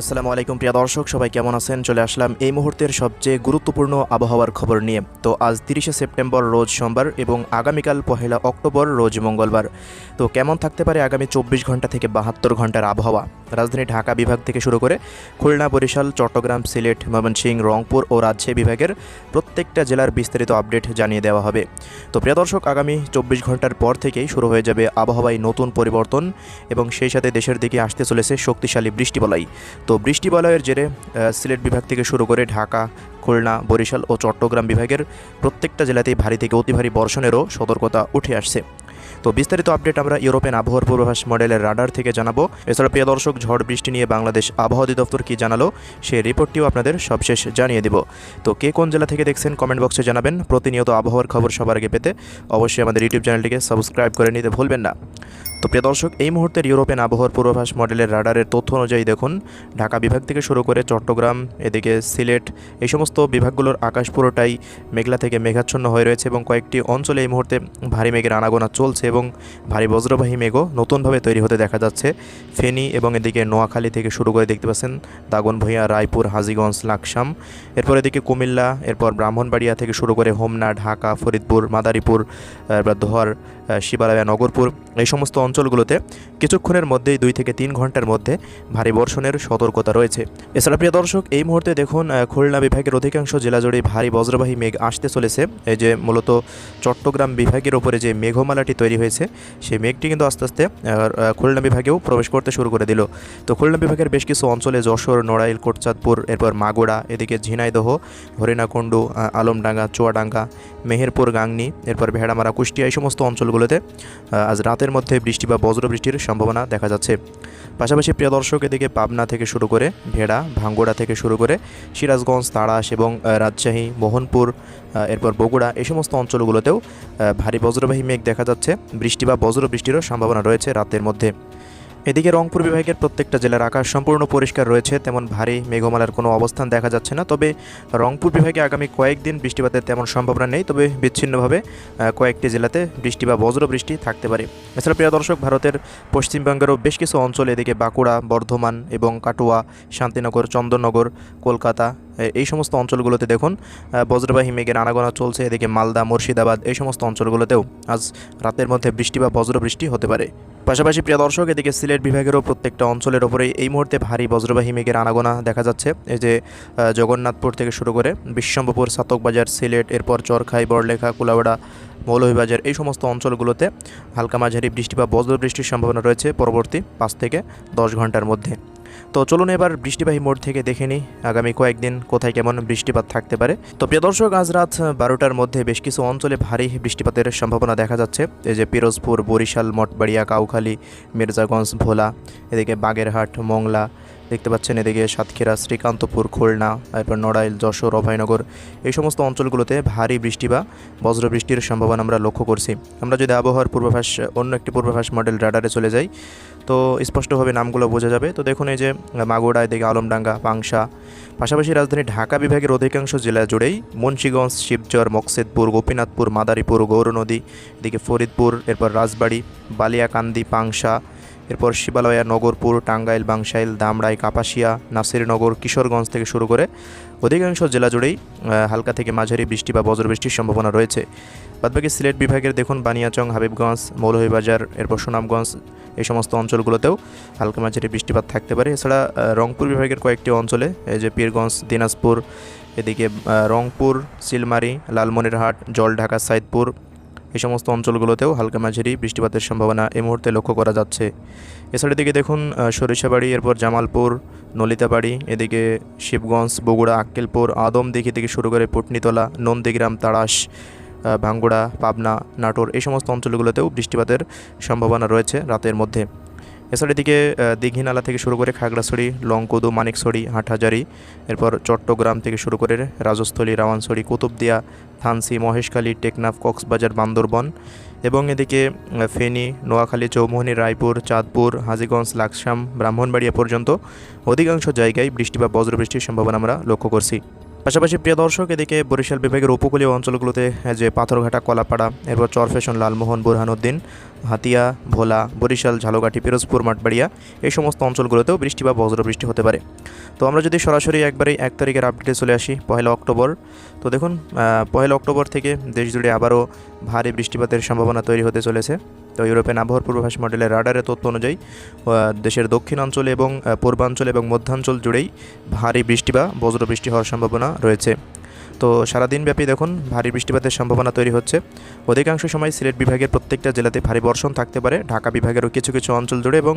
আসসালামু আলাইকুম প্রিয় দর্শক, সবাই কেমন আছেন? চলে আসলাম এই মুহূর্তের সবচেয়ে গুরুত্বপূর্ণ আবহাওয়ার খবর নিয়ে। তো আজ 30শে সেপ্টেম্বর রোজ সোমবার এবং আগামীকাল 1 অক্টোবর রোজ মঙ্গলবার। তো কেমন থাকতে পারে আগামী 24 ঘন্টা থেকে 72 ঘন্টার আবহাওয়া? রাজধানী ঢাকা বিভাগ থেকে শুরু করে খুলনা, বরিশাল, চট্টগ্রাম, সিলেট, ময়মনসিংহ, রংপুর ও রাজশাহী বিভাগের প্রত্যেকটা জেলার বিস্তারিত আপডেট জানিয়ে দেওয়া হবে। তো প্রিয় দর্শক, আগামী 24 ঘন্টার পর থেকেই শুরু হয়ে যাবে আবহাওয়ায় নতুন পরিবর্তন এবং সেই সাথে দেশের দিকে আসতে চলেছে শক্তিশালী বৃষ্টিবলয়। তো বৃষ্টিবলয়ের জেরে সিলেট বিভাগ থেকে শুরু করে ঢাকা, খুলনা, বরিশাল ও চট্টগ্রাম বিভাগের প্রত্যেকটা জেলাতেই ভারী থেকে অতি ভারী বর্ষণেরও সতর্কতা উঠে আসছে। তো বিস্তারিত আপডেট আমরা ইউরোপিয়ান আবহাওয়ার পূর্বাভাস মডেলের রাডার থেকে জানাবো। এছাড়া প্রিয় দর্শক, ঝড় বৃষ্টি নিয়ে বাংলাদেশ আবহাওয়া অধিদপ্তর কী জানালো সেই রিপোর্টটিও আপনাদের সবশেষ জানিয়ে দেব। তো কে কোন জেলা থেকে দেখছেন কমেন্ট বক্সে জানাবেন। প্রতিনিয়ত আবহাওয়ার খবর সবার আগে পেতে অবশ্যই আমাদের ইউটিউব চ্যানেলটিকে সাবস্ক্রাইব করে নিতে ভুলবেন না। তো প্রিয় দর্শক, এই মুহূর্তের ইউরোপিয়ান আবহাওয়ার পূর্বাভাস মডেলের রাডারের তথ্য অনুযায়ী দেখুন, ঢাকা বিভাগ থেকে শুরু করে চট্টগ্রাম, এদিকে সিলেট, এই সমস্ত বিভাগগুলোর আকাশ পুরোটাই মেঘলা থেকে মেঘাচ্ছন্ন হয়ে রয়েছে এবং কয়েকটি অঞ্চলে এই মুহূর্তে ভারী মেঘের আনাগোনা চলছে এবং ভারী বজ্রবাহী মেঘও নতুনভাবে তৈরি হতে দেখা যাচ্ছে। ফেনী এবং এদিকে নোয়াখালী থেকে শুরু করে দেখতে পাচ্ছেন দাগনভূঞা, রায়পুর, হাজীগঞ্জ, লাকসাম, এরপর এদিকে কুমিল্লা, এরপর ব্রাহ্মণবাড়িয়া থেকে শুরু করে হোমনা, ঢাকা, ফরিদপুর, মাদারীপুর, এরপর দোহার, শিবালয়া, নগরপুর, এই সমস্ত অঞ্চলগুলোতে কিছুক্ষণের মধ্যেই 2 থেকে 3 ঘন্টার মধ্যে ভারী বর্ষণের সতর্কতা রয়েছে। এছাড়া প্রিয় দর্শক, এই মুহূর্তে দেখুন খুলনা বিভাগের অধিকাংশ জেলা জুড়ে ভারী বজ্রবাহী মেঘ আসতে চলেছে। এই যে মূলত চট্টগ্রাম বিভাগের ওপরে যে মেঘমালাটি তৈরি হয়েছে সেই মেঘটি কিন্তু আস্তে আস্তে খুলনা বিভাগেও প্রবেশ করতে শুরু করে দিল। তো খুলনা বিভাগের বেশ কিছু অঞ্চলে যশোর, নড়াইল, কোটচাঁদপুর, এরপর মাগুরা, এদিকে ঝিনাইদহ, হরিণাকুণ্ডু, আলমডাঙ্গা, চুয়াডাঙ্গা, মেহেরপুর, গাংনী, এরপর ভেড়ামারা, কুষ্টিয়া, এই সমস্ত অঞ্চলগুলোতে আজ রাতের মধ্যে বৃষ্টি বা বজ্রবৃষ্টির সম্ভাবনা দেখা যাচ্ছে। পাশাপাশি প্রিয় দর্শক, এদিকে পাবনা থেকে শুরু করে ভেড়া, ভাঙ্গুড়া থেকে শুরু করে সিরাজগঞ্জ, তাড়াশ এবং রাজশাহী, মোহনপুর, এরপর বগুড়া, এই সমস্ত অঞ্চলগুলোতেও ভারী বজ্রবাহী মেঘ দেখা যাচ্ছে। বৃষ্টি বা বজ্রবৃষ্টিরও সম্ভাবনা রয়েছে রাতের মধ্যে। এদিকে রংপুর বিভাগের প্রত্যেকটা জেলার আকাশ সম্পূর্ণ পরিষ্কার রয়েছে, তেমন ভারী মেঘমালার কোনো অবস্থান দেখা যাচ্ছে না। তবে রংপুর বিভাগে আগামী কয়েকদিন বৃষ্টিপাতের তেমন সম্ভাবনা নেই, তবে বিচ্ছিন্নভাবে কয়েকটি জেলাতে বৃষ্টি বা বজ্রবৃষ্টি থাকতে পারে। এছাড়া প্রিয় দর্শক, ভারতের পশ্চিমবঙ্গেরও বেশ কিছু অঞ্চলে, এদিকে বাঁকুড়া, বর্ধমান এবং কাটুয়া, শান্তিনগর, চন্দননগর, কলকাতা, এই সমস্ত অঞ্চলগুলোতে দেখুন বজ্রবাহী মেঘের আনাগোনা চলছে। এদিকে মালদা, মুর্শিদাবাদ, এই সমস্ত অঞ্চলগুলোতেও আজ রাতের মধ্যে বৃষ্টি বা বজ্রবৃষ্টি হতে পারে। পাশাপাশি প্রিয় দর্শক, এদিকে সিলেট বিভাগেরও প্রত্যেকটা অঞ্চলের ওপরেই এই মুহূর্তে ভারী বজ্রবাহী মেঘের আনাগোনা দেখা যাচ্ছে। এই যে জগন্নাথপুর থেকে শুরু করে বিশ্বম্ভরপুর, সাতকবাজার, সিলেট, এরপর চরখাই, বড়লেখা, কুলাউড়া, মৌলভীবাজার, এই সমস্ত অঞ্চলগুলোতে হালকা মাঝারি বৃষ্টি বা বজ্রবৃষ্টির সম্ভাবনা রয়েছে পরবর্তী 5 থেকে 10 ঘন্টার মধ্যে। তো চলুন এবার বৃষ্টিবাহী মোড় থেকে দেখে নিই আগামী কয়েকদিন কোথায় কেমন বৃষ্টিপাত থাকতে পারে। তো প্রিয় দর্শক, আজ রাত 12টার মধ্যে বেশ কিছু অঞ্চলে ভারী বৃষ্টিপাতের সম্ভাবনা দেখা যাচ্ছে। এই যে পিরোজপুর, বরিশাল, মঠবাড়িয়া, কাউখালী, মির্জাগঞ্জ, ভোলা, এদিকে বাগেরহাট, মোংলা দেখতে পাচ্ছেন, এদিকে সাতক্ষীরা, শ্রীকান্তপুর, খুলনা, এরপর নড়াইল, যশোর, অভয়নগর, এই সমস্ত অঞ্চলগুলোতে ভারী বৃষ্টি বা বজ্রবৃষ্টির সম্ভাবনা আমরা লক্ষ্য করছি। আমরা যদি আবহাওয়ার পূর্বাভাস অন্য একটি পূর্বাভাস মডেল রাডারে চলে যাই তো স্পষ্টভাবে নামগুলো বোঝা যাবে। তো দেখুন, এই যে মাগুরা, এদিকে আলমডাঙ্গা, পাংশা, পাশাপাশি রাজধানী ঢাকা বিভাগের অধিকাংশ জেলা জুড়েই মুন্সিগঞ্জ, শিবচর, মকসেদপুর, গোপীনাথপুর, মাদারীপুর, গৌরনদী, এদিকে ফরিদপুর, এরপর রাজবাড়ী, বালিয়াকান্দি, পাংশা, এরপর শিবালয়া, নগরপুর, টাঙ্গাইল, বাংশাইল, ধামরাই, কাপাসিয়া, নাসিরনগর, কিশোরগঞ্জ থেকে শুরু করে অধিকাংশ জেলা জুড়েই হালকা থেকে মাঝারি বৃষ্টি বা বজ্রবৃষ্টির সম্ভাবনা রয়েছে। বাদবাকি সিলেট বিভাগের দেখুন বানিয়াচং, হাবিবগঞ্জ, মৌলভীবাজার, এরপর সুনামগঞ্জ, এই সমস্ত অঞ্চলগুলোতেও হালকা মাঝারি বৃষ্টিপাত থাকতে পারে। এছাড়া রংপুর বিভাগের কয়েকটি অঞ্চলে, এই যে পীরগঞ্জ, দিনাজপুর, এদিকে রংপুর, সিলমারি, লালমনিরহাট, জলঢাকা, সাইদপুর, এই সমস্ত অঞ্চলগুলোতেও হালকা মাঝারি বৃষ্টিপাতের সম্ভাবনা এই মুহূর্তে লক্ষ্য করা যাচ্ছে। এছাড়া এদিকে দেখুন সরিষাবাড়ি, এরপর জামালপুর, নলিতাবাড়ি, এদিকে শিবগঞ্জ, বগুড়া, আক্কেলপুর, আদমদিঘি থেকে শুরু করে পুটনিতলা, নন্দীগ্রাম, তাড়াশ, ভাঙ্গুড়া, পাবনা, নাটোর, এই সমস্ত অঞ্চলগুলোতেও বৃষ্টিপাতের সম্ভাবনা রয়েছে রাতের মধ্যে। এছাড়া এদিকে দীঘিনালা থেকে শুরু করে খাগড়াছড়ি, লংকুদু, মানিকছড়ি, হাটহাজারি, এরপর চট্টগ্রাম থেকে শুরু করে রাজস্থলী, রাওয়ানছড়ি, কুতুবদিয়া, থানসি, মহেশখালী, টেকনাফ, কক্সবাজার, বান্দরবন এবং এদিকে ফেনী, নোয়াখালী, চৌমুহনী, রায়পুর, চাঁদপুর, হাজীগঞ্জ, লাকসাম, ব্রাহ্মণবাড়িয়া পর্যন্ত অধিকাংশ জায়গায় বৃষ্টি বা বজ্রবৃষ্টির সম্ভাবনা আমরা লক্ষ্য করছি। পাশাপাশি প্রিয় দর্শক, এদিকে বরিশাল বিভাগের উপকূলীয় অঞ্চলগুলোতে যে পাথরঘাটা, কলাপাড়া, এরপর চরফ্যাশন, লালমোহন, বুরহানুদ্দিন, হাতিয়া, ভোলা, বরিশাল, ঝালকাঠি, পিরোজপুর, মঠবাড়িয়া এই সমস্ত অঞ্চলগুলোতেও বৃষ্টি বা বজ্রবৃষ্টি হতে পারে। তো আমরা যদি সরাসরি একবারেই 1 তারিখের আপডেটে চলে আসি, 1 অক্টোবর। তো দেখুন 1 অক্টোবর থেকে দেশ জুড়ে আবারও ভারী বৃষ্টিপাতের সম্ভাবনা তৈরি হতে চলেছে। তো ইউরোপিয়ান আবহাওয়ার পূর্বাভাস মডেলের রাডারের তথ্য অনুযায়ী দেশের দক্ষিণাঞ্চল এবং পূর্বাঞ্চল এবং মধ্যাঞ্চল জুড়েই ভারী বৃষ্টি বা বজ্রবৃষ্টি হওয়ার সম্ভাবনা রয়েছে। তো সারাদিনব্যাপী দেখুন ভারী বৃষ্টিপাতের সম্ভাবনা তৈরি হচ্ছে। অধিকাংশ সময় সিলেট বিভাগের প্রত্যেকটা জেলাতে ভারী বর্ষণ থাকতে পারে, ঢাকা বিভাগেরও কিছু কিছু অঞ্চল জুড়ে এবং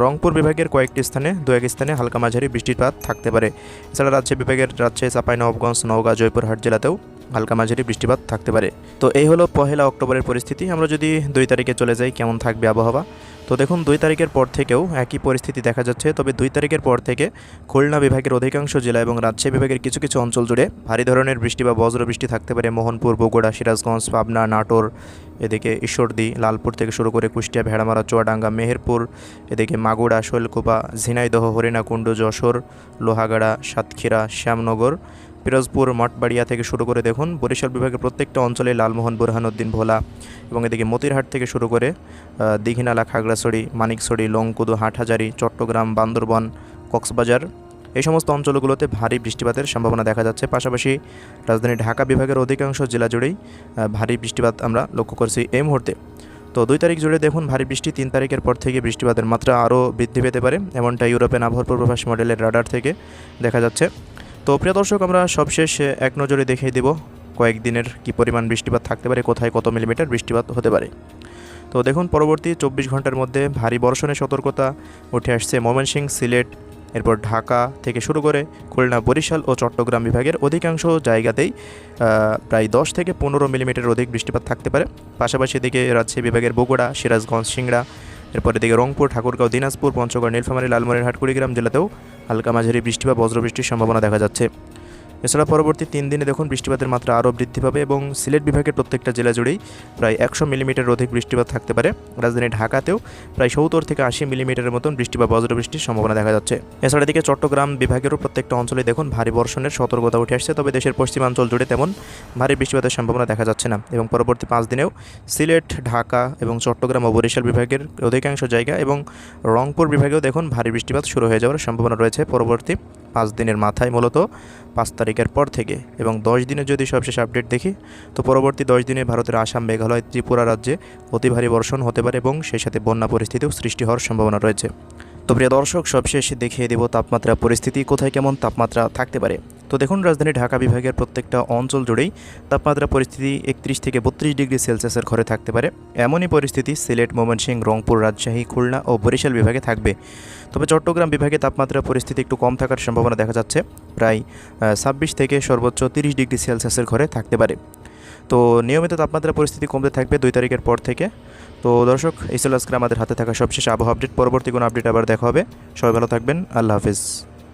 রংপুর বিভাগের কয়েকটি স্থানে দু এক স্থানে হালকা মাঝারি বৃষ্টিপাত থাকতে পারে। এছাড়া রাজশাহী বিভাগের রাজশাহী, চাঁপাইনবাবগঞ্জ, নওগাঁ, জয়পুরহাট জেলাতেও হালকা মাঝারি বৃষ্টিপাত থাকতে পারে। তো এই হলো 1 অক্টোবরের পরিস্থিতি। আমরা যদি 2 তারিখে চলে যাই, কেমন থাকবে আবহাওয়া। তো দেখুন 2 তারিখের পর থেকেও একই পরিস্থিতি দেখা যাচ্ছে, তবে 2 তারিখের পর থেকে খুলনা বিভাগের অধিকাংশ জেলা এবং রাজশাহী বিভাগের কিছু কিছু অঞ্চল জুড়ে ভারী ধরনের বৃষ্টি বা বজ্রবৃষ্টি থাকতে পারে। মোহনপুর, বগুড়া, সিরাজগঞ্জ, পাবনা, নাটোর, এদিকে ঈশ্বরদী, লালপুর থেকে শুরু করে কুষ্টিয়া, ভেড়ামারা, চুয়াডাঙ্গা, মেহেরপুর, এদিকে মাগুরা, শৈলকুপা, ঝিনাইদহ, হরিণাকুণ্ডু, যশোর, লোহাগাড়া, সাতক্ষীরা, শ্যামনগর, পিরোজপুর, মঠবাড়িয়া থেকে শুরু করে দেখুন বরিশাল বিভাগের প্রত্যেকটা অঞ্চলে লালমোহন, বুরহানুদ্দিন, ভোলা এবং এদিকে মতিরহাট থেকে শুরু করে দীঘিনালা, খাগড়াছড়ি, মানিকছড়ি, লংকুদু, হাটহাজারী, চট্টগ্রাম, বান্দরবান, কক্সবাজার এই সমস্ত অঞ্চলগুলোতে ভারী বৃষ্টিপাতের সম্ভাবনা দেখা যাচ্ছে। পাশাপাশি রাজধানী ঢাকা বিভাগের অধিকাংশ জেলা জুড়েই ভারী বৃষ্টিপাত আমরা লক্ষ্য করছি এই মুহূর্তে। তো 2 তারিখ জুড়ে দেখুন ভারী বৃষ্টি, 3 তারিখের পর থেকে বৃষ্টিপাতের মাত্রা আরও বৃদ্ধি পেতে পারে, এমনটা ইউরোপিয়ান আবহাওয়ার পূর্বাভাস মডেলের রাডার থেকে দেখা যাচ্ছে। তো প্রিয় দর্শক, আমরা সবশেষ এক নজরে দেখিয়ে দেব কয়েকদিনের কী পরিমাণ বৃষ্টিপাত থাকতে পারে, কোথায় কত মিলিমিটার বৃষ্টিপাত হতে পারে। তো দেখুন পরবর্তী 24 ঘন্টার মধ্যে ভারী বর্ষণের সতর্কতা উঠে আসছে ময়মনসিংহ, সিলেট, এরপর ঢাকা থেকে শুরু করে খুলনা, বরিশাল ও চট্টগ্রাম বিভাগের অধিকাংশ জায়গাতেই প্রায় 10 থেকে 15 মিলিমিটার অধিক বৃষ্টিপাত থাকতে পারে। পাশাপাশি এদিকে রাজশাহী বিভাগের বগুড়া, সিরাজগঞ্জ, সিংড়া, এরপর এদিকে রংপুর, ঠাকুরগাঁও, দিনাজপুর, পঞ্চগড়, নীলফামারী, লালমনিরহাট, কুড়িগ্রাম জেলাতেও হালকা মাঝারি বৃষ্টি বা বজ্রবৃষ্টির সম্ভাবনা দেখা যাচ্ছে। এছাড়া পরবর্তী 3 দিনে দেখুন বৃষ্টিপাতের মাত্রা আরও বৃদ্ধি পাবে এবং সিলেট বিভাগের প্রত্যেকটা জেলা জুড়েই প্রায় 100 মিলিমিটার অধিক বৃষ্টিপাত থাকতে পারে। রাজধানী ঢাকাতেও প্রায় 70 থেকে 80 মিলিমিটারের মতন বৃষ্টি বা বজ্রবৃষ্টির সম্ভাবনা দেখা যাচ্ছে। এছাড়া এদিকে চট্টগ্রাম বিভাগেরও প্রত্যেকটা অঞ্চলে দেখুন ভারী বর্ষণের সতর্কতা উঠে আসছে, তবে দেশের পশ্চিমাঞ্চল জুড়ে তেমন ভারী বৃষ্টিপাতের সম্ভাবনা দেখা যাচ্ছে না। এবং পরবর্তী 5 দিনেও সিলেট, ঢাকা এবং চট্টগ্রাম ও বরিশাল বিভাগের অধিকাংশ জায়গা এবং রংপুর বিভাগেও দেখুন ভারী বৃষ্টিপাত শুরু হয়ে যাওয়ার সম্ভাবনা রয়েছে পরবর্তী 5 দিনের মাথায়, মূলত 5 তারিখের পর থেকে। এবং 10 দিনের যদি সবশেষ আপডেট দেখি, তো পরবর্তী 10 দিনে ভারতের আসাম, মেঘালয়, ত্রিপুরা রাজ্যে অতি ভারী বর্ষণ হতে পারে এবং সেই সাথে বন্যা পরিস্থিতিও সৃষ্টি হওয়ার সম্ভাবনা রয়েছে। তো প্রিয় দর্শক, সবশেষ দেখিয়ে দেব তাপমাত্রা পরিস্থিতি, কোথায় কেমন তাপমাত্রা থাকতে পারে। তো দেখুন রাজধানী ঢাকা বিভাগের প্রত্যেকটা অঞ্চল জুড়েই তাপমাত্রা পরিস্থিতি 31 থেকে 32 ডিগ্রি সেলসিয়াসের ঘরে থাকতে পারে। এমনই পরিস্থিতি সিলেট, ময়মনসিংহ, রংপুর, রাজশাহী, খুলনা ও বরিশাল বিভাগে থাকবে। তবে চট্টগ্রাম বিভাগে তাপমাত্রা পরিস্থিতি একটু কম থাকার সম্ভাবনা দেখা যাচ্ছে, প্রায় 26 থেকে সর্বোচ্চ 30 ডিগ্রি সেলসিয়াসের ঘরে থাকতে পারে। তো নিয়মিত তাপমাত্রা পরিস্থিতি কমতে থাকবে 2 তারিখের পর থেকে। তো দর্শক, এই ছিল আজকে আমাদের হাতে থাকা সবশেষ আবহাওয়া আপডেট। পরবর্তী কোনো আপডেট আবার দেখা হবে। সবাই ভালো থাকবেন। আল্লাহ হাফিজ।